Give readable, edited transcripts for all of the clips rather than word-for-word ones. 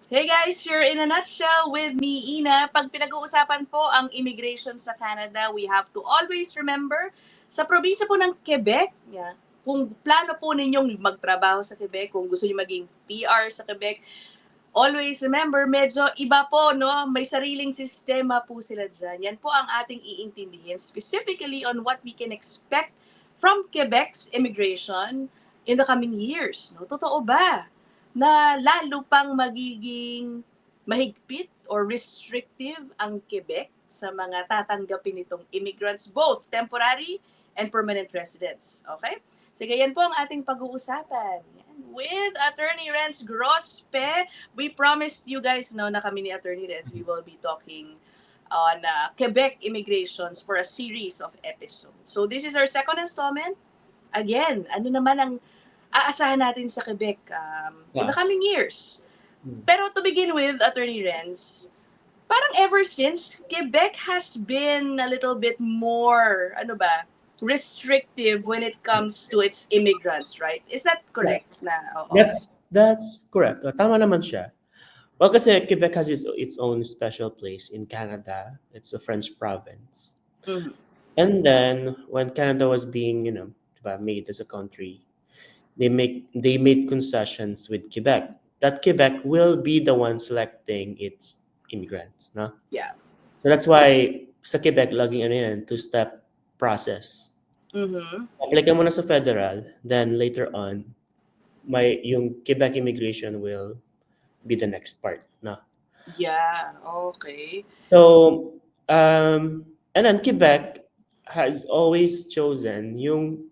Hey guys, you're in a nutshell with me, Ina. Pag pinag-uusapan po ang immigration sa Canada, we have to always remember, sa probinsya po ng Quebec, kung plano po ninyong magtrabaho sa Quebec, kung gusto niyo maging PR sa Quebec, always remember, medyo iba po, no? May sariling sistema po sila dyan. Yan po ang ating iintindihin, specifically on what we can expect from Quebec's immigration in the coming years. No? Totoo ba na lalo pang magiging mahigpit or restrictive ang Quebec sa mga tatanggapin nitong immigrants, both temporary and permanent residents? Okay? Sige, yan po ang ating pag-uusapan. Yan. With Attorney Renz Grospe, we promised you guys no, na kami ni Attorney Renz, we will be talking on Quebec immigrations for a series of episodes. So this is our second installment. Again, ano naman ang aasahan natin sa Quebec in the coming years? Pero to begin with, Attorney Renz, parang ever since, Quebec has been a little bit more, ano ba, restrictive when it comes to its immigrants, right? Is that correct? Na, oo. That's correct. Tama naman siya. Well, kasi Quebec has its own special place in Canada. It's a French province. Mhm. And then when Canada was being, made as a country, they made concessions with Quebec. That Quebec will be the one selecting its immigrants, no? Yeah. So that's why sa Quebec laging ano yan, two-step process. Mhm. Apply ka muna sa federal, then later on, yung Quebec immigration will be the next part, no? Yeah, okay. So, and then Quebec has always chosen yung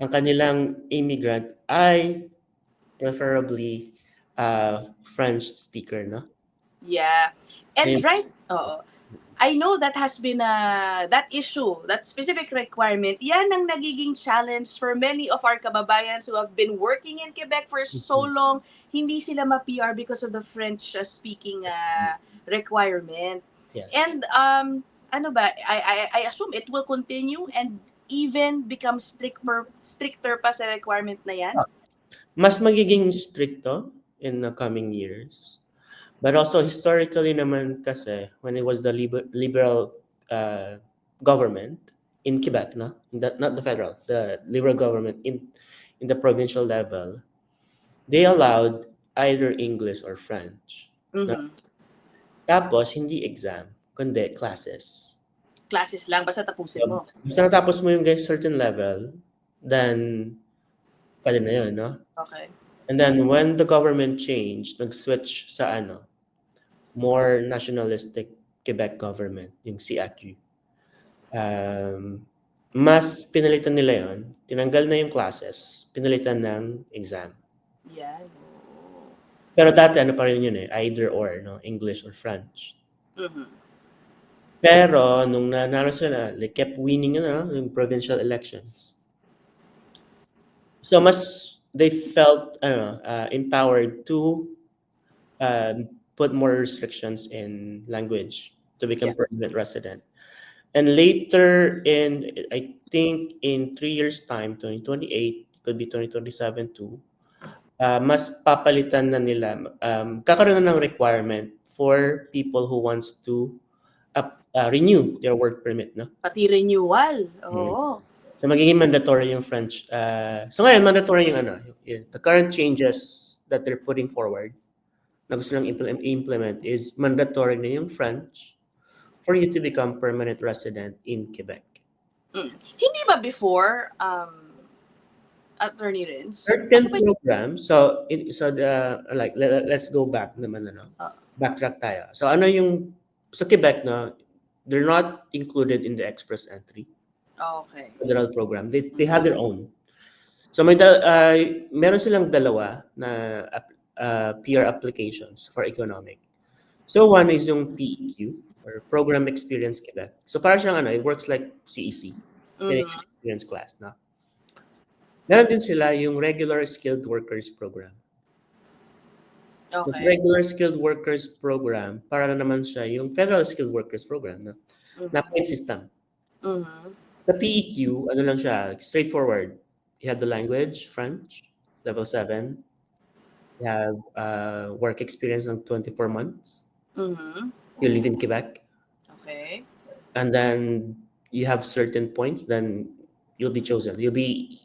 ang kanilang immigrant ay preferably French speaker, no? Yeah. And Ayun. right, oo. I know that has been that issue, that specific requirement, yan ang nagiging challenge for many of our kababayans who have been working in Quebec for so long. Hindi sila ma-PR because of the French speaking requirement. Yes. And ano ba, I assume it will continue and even become stricter pa sa requirement na yan? Mas magiging stricto in the coming years. But also historically naman kasi when it was the liberal government in Quebec, no? Not the federal, the liberal government in the provincial level, they allowed either English or French. No? Mhm. Tapos hindi exam, kundi classes. Classes lang, basta tapusin mo. Basta natapos mo yung certain level, then pwede na yun, no? Okay. And then when the government changed, nag-switch sa more nationalistic Quebec government, yung CAQ. Mas pinalitan nila yon, tinanggal na yung classes, pinalitan ng exam. Yeah. Pero dati ano pa rin yun either or, no? English or French. Mhm. Pero nung nanalo sila, they kept winning yung provincial elections. So they felt empowered to put more restrictions in language to become permanent resident. And later I think in 3 years time, 2028, could be 2027 too, mas papalitan na nila, kakaroon na ng requirement for people who wants to renew their work permit, no? Pati renewal. Oo. So magiging mandatory yung French. So ngayon, mandatory yung the current changes that they're putting forward na gusto lang implement is mandatory na yung French for you to become permanent resident in Quebec. Hindi ba before, Attorney Renz? Certain programs, let's go back naman, backtrack tayo. So ano yung, sa Quebec, they're not included in the express entry. Okay. Federal program. They have their own. So meron silang dalawa na PR applications for economic. So one is yung PEQ or Program Experience Quebec. So para siyang it works like CEC, Finished Experience Class, no? Meron din sila yung Regular Skilled Workers Program. Okay. So Regular Skilled Workers Program, para na naman siya yung Federal Skilled Workers Program, no? Na point system. Sa PEQ, ano lang siya, straightforward. You have the language, French, level 7. you have work experience ng 24 months, Mhm. you live in Quebec, Okay. and then you have certain points, then you'll be chosen. You'll be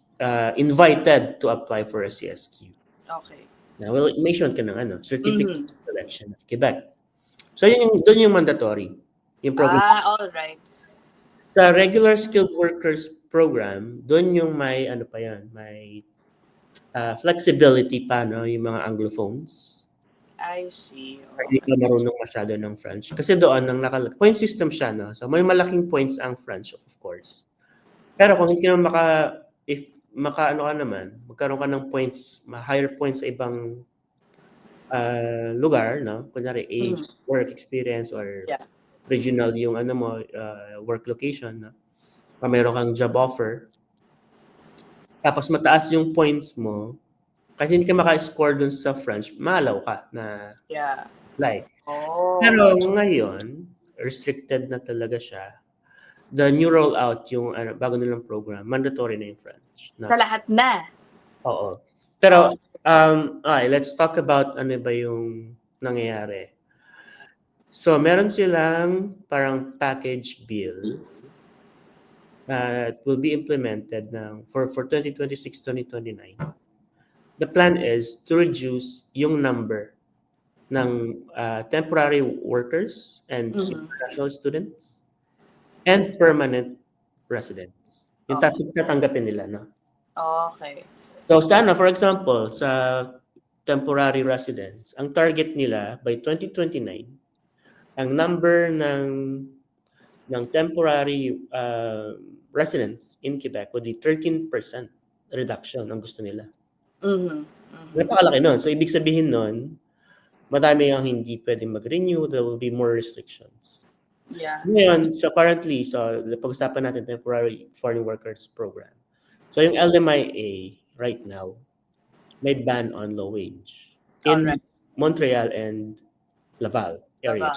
invited to apply for a CSQ. Okay. Now, will mention ka ng certificate Mhm. of selection of Quebec. So doon yung mandatory, yung program. All right. Sa regular skilled workers program, doon yung may pa yan, may flexibility pa, no, yung mga Anglophones. I see. Hindi ka marunong masyado ng French. Kasi doon, point system siya, no? So, may malaking points ang French, of course. Pero kung hindi ka naman ka naman, magkaroon ka ng points, higher points sa ibang lugar, no? Kunyari, age, work experience, or Yeah. regional yung work location, no? Kung mayroon kang job offer, tapos mataas yung points mo, kahit hindi ka maka-score dun sa French, maalaw ka na Yeah. apply. Oh. Pero ngayon, restricted na talaga siya. The new rollout, yung bago nilang program, mandatory na yung French. Sa lahat na. Oo. Pero, let's talk about ano ba yung nangyayari. So, meron silang parang package bill that will be implemented for 2026-2029. The plan is to reduce yung number ng temporary workers and international students and permanent residents. Yung tatanggapin nila, no? Okay. So sana, for example, sa temporary residents, ang target nila by 2029, ang number ng temporary residents in Quebec would be 13% reduction ang gusto nila. Napakalaki nun. So ibig sabihin nun, madami ang hindi pwedeng mag-renew, there will be more restrictions. Yeah. Ngayon, so currently, pag-usapan natin temporary foreign workers program. So yung LMIA right now, may ban on low wage in Montreal and Laval area.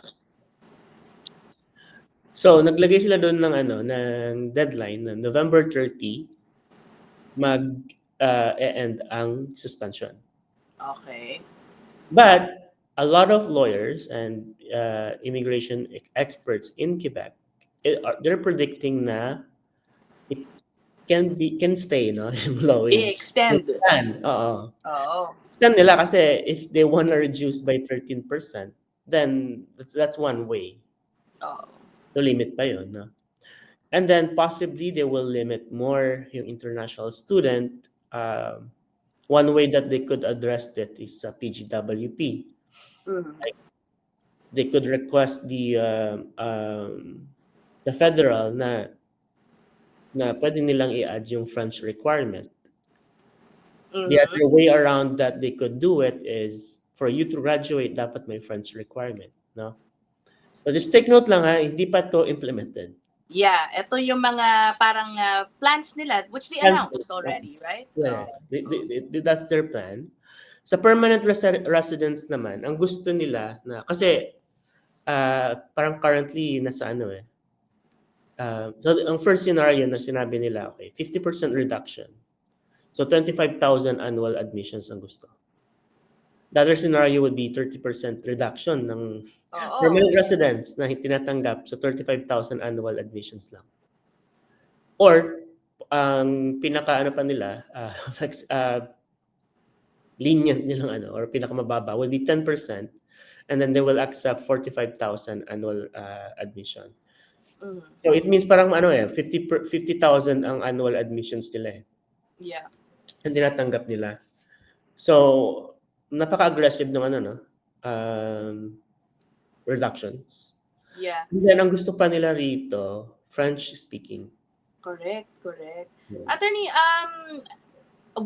So naglagay sila doon ng deadline na November 30 mag-end ang suspension. Okay. But a lot of lawyers and immigration experts in Quebec, they're predicting na it can stay, no? Low wage. I-extend. Oo. Oo. Extend nila kasi if they want to reduce by 13%, then that's one way. To limit pa yun, no? And then possibly they will limit more yung international student. One way that they could address that is PGWP. Like, they could request the federal na pwede nilang i-add yung French requirement. The other way around that they could do it is for you to graduate, dapat may French requirement, no? So just take note lang, hindi pa to implemented. Yeah, ito yung mga parang plans nila which they announced already, right? Yeah, that's their plan. Sa permanent residents naman, ang gusto nila na kasi parang currently nasa so ang first scenario na sinabi nila, okay, 50% reduction. So 25,000 annual admissions ang gusto. The other scenario would be 30% reduction ng permanent residents na tinatanggap, so 35,000 annual admissions lang. Or ang pinaka pa nila, lenient nilang or pinakamababa would be 10%, and then they will accept 45,000 annual admission. So it means parang 50,000 ang annual admissions nila eh. Yeah. Ang tinatanggap nila. So napaka-aggressive ng reductions. Yeah. And then ang gusto pa nila rito, French speaking. Correct. Yeah. Attorney,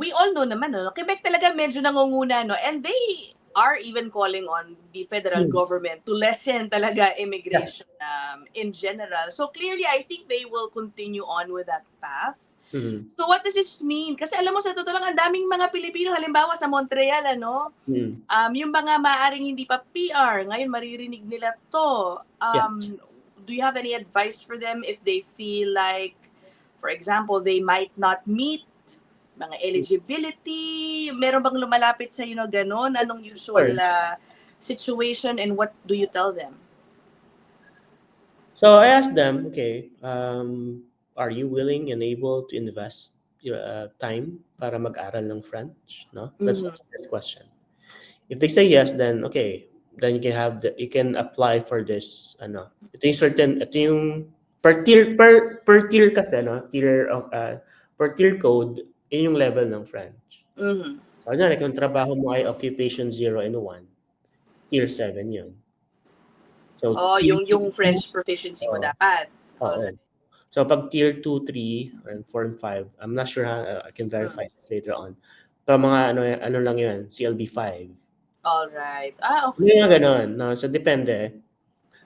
we all know naman, no? Quebec talaga medyo nangunguna, no? And they are even calling on the federal government to lessen talaga immigration in general. So clearly, I think they will continue on with that path. So what does this mean? Kasi alam mo, sa totoo lang, ang daming mga Pilipino, halimbawa sa Montreal, yung mga maaaring hindi pa PR, ngayon maririnig nila to. Do you have any advice for them if they feel like, for example, they might not meet mga eligibility, meron bang lumalapit sa na ganon? Anong usual situation and what do you tell them? So I asked them, okay, are you willing and able to invest your time para mag-aral ng French? No, that's the first question. If they say yes, then okay, then you can apply for this. Ito yung certain, ito yung per tier kasi, no, per tier code, yun yung level ng French. So, like, kung trabaho mo ay occupation 0 and 1, tier 7 yun. So, yung French proficiency mo dapat. Oo. So, pag tier 2, 3, and 4, and 5, I'm not sure I can verify this later on. Pero mga ano lang yun, CLB 5. Alright. Okay. Yung ganon, no? So, depende.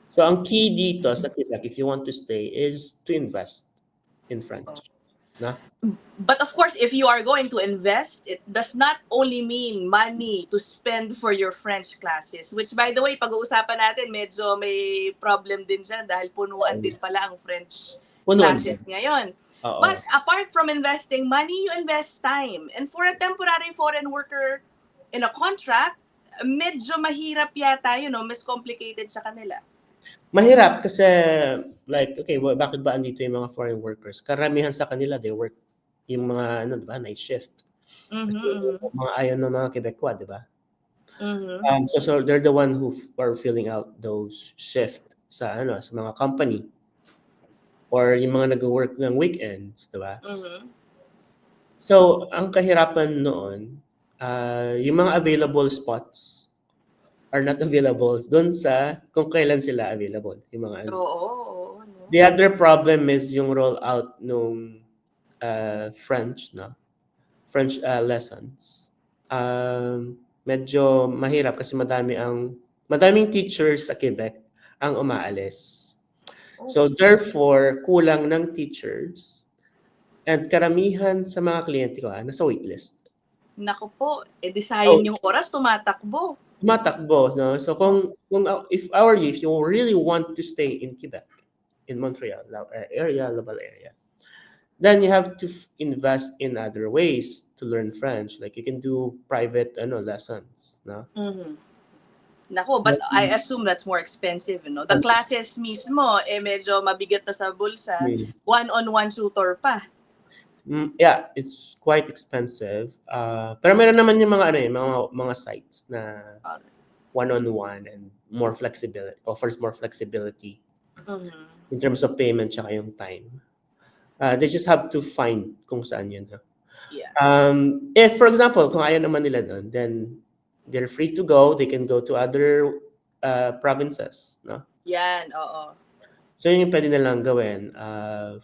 So, ang key dito sa Quebec, if you want to stay, is to invest in French. No? But of course, if you are going to invest, it does not only mean money to spend for your French classes. Which, by the way, pag-uusapan natin, medyo may problem din dyan dahil punuan din pala ang French classes ngayon. But apart from investing money, you invest time. And for a temporary foreign worker in a contract, medyo mahirap yata, mas complicated sa kanila. Mahirap kasi, like, okay, bakit ba andito yung mga foreign workers? Karamihan sa kanila, they work yung mga, diba, night shift. Mga ayaw ng mga Quebecois, diba? So they're the one who are filling out those shift sa mga company. Or yung mga nag-work ng weekends, diba? So, ang kahirapan noon, yung mga available spots are not available doon sa kung kailan sila available. Yung mga The other problem is yung rollout nung French, no? French lessons. Medyo mahirap kasi madaming teachers sa Quebec ang umaalis. So therefore, kulang ng teachers and karamihan sa mga kliyente ko nasa waitlist. Naku po, di sayang yung oras, tumatakbo. No? So if you really want to stay in Quebec, in Montreal area, Laval area, then you have to invest in other ways to learn French. Like you can do private lessons, no? Nako, but I assume that's more expensive, no? The classes mismo, medyo mabigat na sa bulsa. One-on-one tutor pa. Yeah, it's quite expensive. Pero meron naman yung mga sites na one-on-one and more flexibility, offers more flexibility in terms of payment tsaka yung time. They just have to find kung saan yun. Yeah. If, for example, kung ayaw naman nila doon, then they're free to go. They can go to other provinces. No? Yan, oo. So yun yung pwede nilang gawin.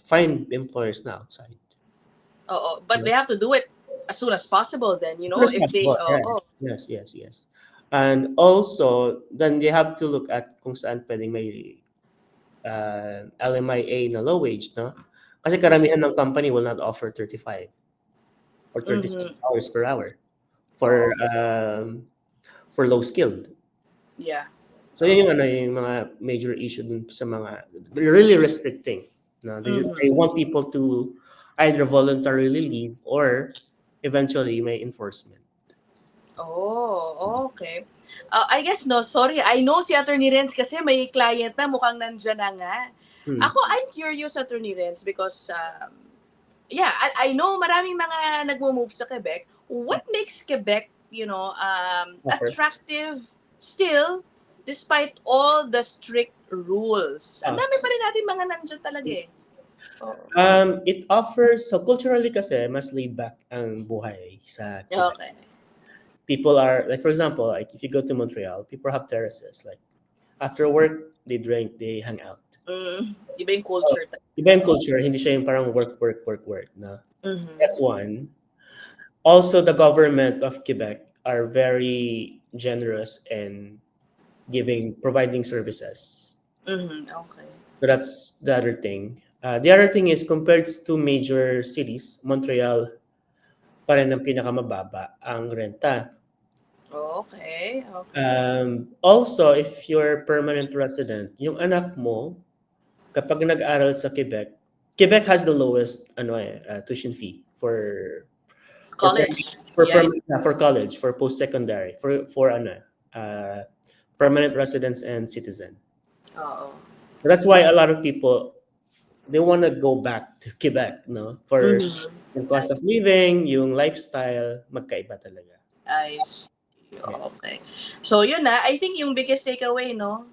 Find employers na outside. Oo, but they have to do it as soon as possible then, if they... Yes. And also, then they have to look at kung saan pwedeng may LMIA na low wage, no? Kasi karamihan ng company will not offer 35 or 36 hours per hour for low skilled. Yeah. So yun yung mga major issue dun sa mga really restricting. No? They want people to either voluntarily leave or eventually may enforcement. Oh, okay. I guess sorry. I know si Attorney Renz kasi may client na mukhang nandyan na nga. Ako, I'm curious, Attorney Renz, because I know maraming mga nagmo-move sa Quebec. What makes Quebec, attractive still despite all the strict rules? Ang dami pa rin natin mga nandyan talaga eh. It offers, so culturally kasi, mas laid back ang buhay sa Quebec. Okay. People are, like for example, like if you go to Montreal, people have terraces. Like after work, they drink, they hang out. Iba yung culture. Iba yung culture, hindi siya yung parang work. No? That's one. Also, the government of Quebec are very generous in providing services. Okay. So that's the other thing. The other thing is compared to major cities, Montreal pa rin ang pinakamababa ang renta. Okay. Also, if you're permanent resident, yung anak mo, kapag nag-aral sa Quebec has the lowest tuition fee for College. For Yeah. for college, for post-secondary, for permanent residents and citizen. Oo. That's why a lot of people they want to go back to Quebec, no? For Mhm. yung cost of living, yung lifestyle, magkaiba talaga. I see. Yeah. Okay. So yun na, I think yung biggest takeaway, no?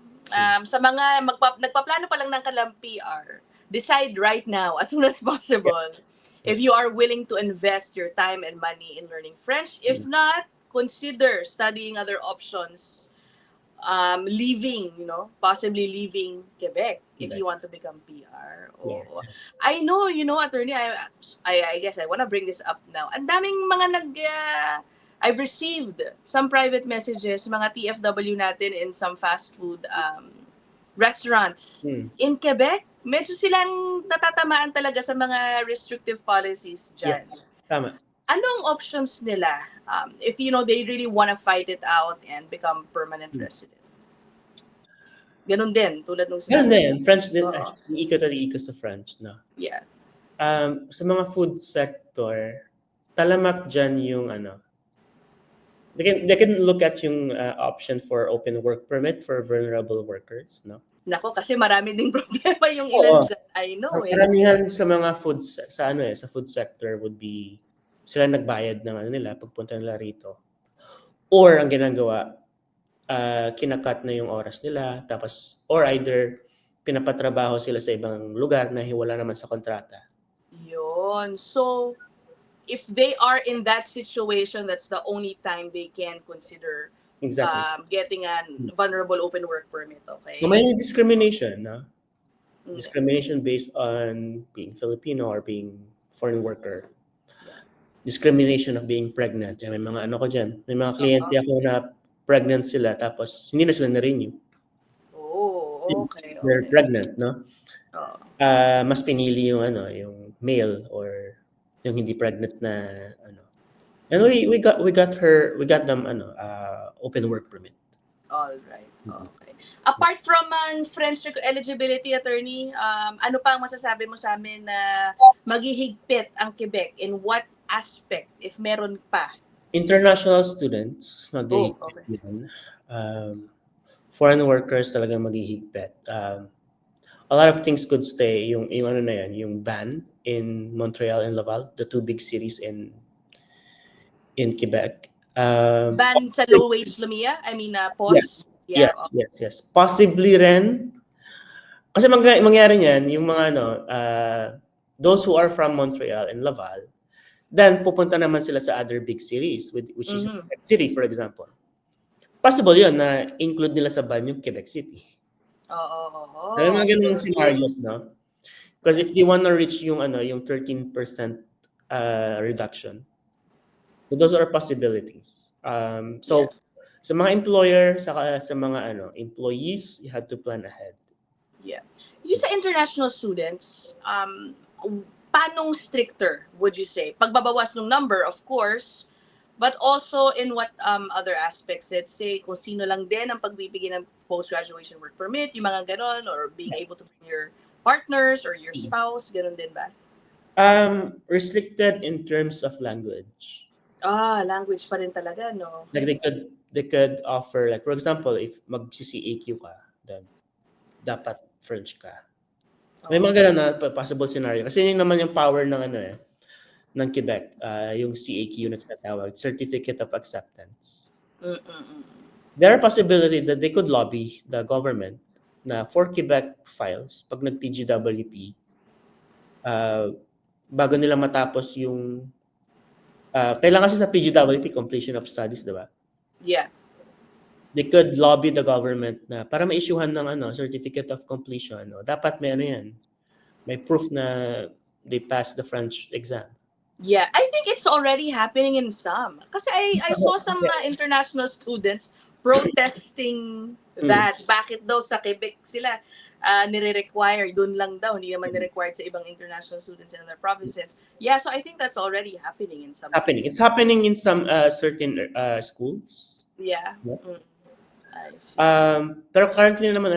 Sa mga nagpaplano pa lang ng kalang PR, decide right now as soon as possible if you are willing to invest your time and money in learning French. If not, consider studying other options, leaving, possibly leaving Quebec if you want to become PR. Yeah. Oo. I know, attorney, I guess I want to bring this up now. Ang daming mga I've received some private messages, mga TFW natin in some fast food restaurants in Quebec. Medyo silang natatamaan talaga sa mga restrictive policies dyan. Yes. Tama. Ano ang options nila if they really want to fight it out and become permanent resident? Ganun din, tulad nung Ganun sinabi. din. French din. Oo. Ikot sa French, no? Yeah. Sa mga food sector, talamak dyan yung they can look at yung option for open work permit for vulnerable workers, no? Nako, kasi marami ding problema yung ilan dyan. I know Karamihan sa mga sa food sector would be sila nagbayad ng nila pagpunta nila rito. Or ang ginagawa, kinakat na yung oras nila, tapos or either pinapatrabaho sila sa ibang lugar na wala naman sa kontrata. Yun. So, if they are in that situation, that's the only time they can consider getting a vulnerable open work permit, okay? May discrimination, no? Discrimination based on being Filipino or being foreign worker. Discrimination of being pregnant. May mga ko dyan. May mga kliyente ako na pregnant sila tapos hindi na sila na-renew. Oh, okay. They're pregnant, no? Oh. Mas pinili yung yung male or yung hindi pregnant na And we got them open work permit. All right. Okay. Apart from French eligibility, attorney, ano pa ang masasabi mo sa amin na maghihigpit ang Quebec? In what aspect, if meron pa? International students, maghihigpit din. Foreign workers talagang maghihigpit. A lot of things could stay. Yung yung ban in Montreal and Laval, the two big cities in Quebec. Ban sa low wage Lumia? I mean, pause? Yes. Possibly rin. Kasi mangyari niyan, yung mga those who are from Montreal and Laval, then pupunta naman sila sa other big cities, which is Quebec City, for example. Possible yun na include nila sa ban yung Quebec City. Oo. May mga ganung scenarios, no? Because if they want to reach yung 13% reduction, so those are possibilities. So sa mga employer, sa mga employees, you have to plan ahead. Yeah. Yung sa international students, paanong stricter, would you say? Pagbabawas ng number, of course, but also in what other aspects? Let's say, kung sino lang din ang pagbibigay ng post-graduation work permit, yung mga ganon, or being able to bring your partners or your spouse, ganon din ba? Restricted in terms of language. Language pa rin talaga, no? Like they could offer, like for example, if mag-CAQ ka, then dapat French ka. May mga ganun na possible scenario. Kasi yun naman yung power ng ng Quebec, yung CAQ na tinatawag, Certificate of Acceptance. There are possibilities that they could lobby the government na for Quebec files, pag nag-PGWP, bago nila matapos yung kailangan kasi sa PGWP completion of studies, di ba? Yeah. They could lobby the government na para ma-issuehan ng certificate of completion. Dapat may yan. May proof na they passed the French exam. Yeah, I think it's already happening in some. Kasi I saw some international students protesting that bakit daw sa Quebec sila nire-require, dun lang daw, hindi naman nire-required sa ibang international students in other provinces. Yeah, so I think that's already happening in some places. It's happening in some certain schools. Yeah. Pero currently naman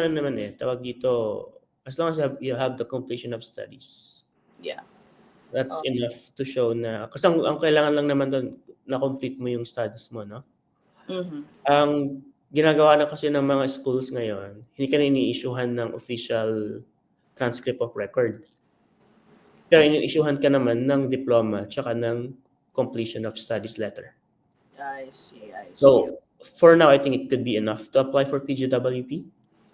tawag dito, as long as you have the completion of studies. Yeah. That's Okay. enough to show na kasi ang kailangan lang naman do'n na-complete mo yung studies mo, no? Mhm. Ang ginagawa na kasi ng mga schools ngayon, hindi ka na ini-issue-han ng official transcript of record. Pero ini-issue-han ka naman ng diploma tsaka ng completion of studies letter. I see. So, for now, I think it could be enough to apply for PGWP.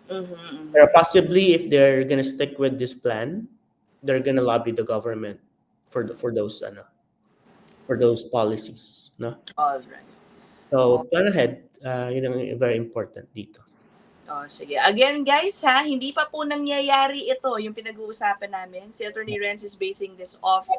Mhm. Pero possibly, if they're gonna stick with this plan, they're gonna lobby the government for those policies, no? All right. So, plan ahead. Yun ang very important dito. Oh, sige. Again, guys, hindi pa po nangyayari ito, yung pinag-uusapan namin. Si Attorney Renz is basing this off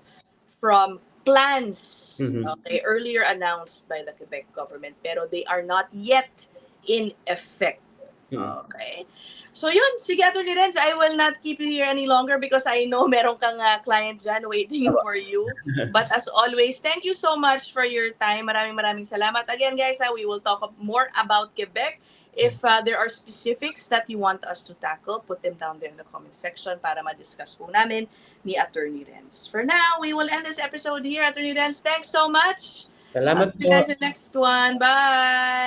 from plans, okay, earlier announced by the Quebec government, pero they are not yet in effect. Okay. So yun, sige Attorney Renz, I will not keep you here any longer because I know meron kang client dyan waiting for you. But as always, thank you so much for your time. Maraming salamat. Again, guys, we will talk more about Quebec. If there are specifics that you want us to tackle, put them down there in the comment section para ma-discuss po namin ni Attorney Renz. For now, we will end this episode here. Attorney Renz, thanks so much. Salamat See you po. guys in the next one. Bye!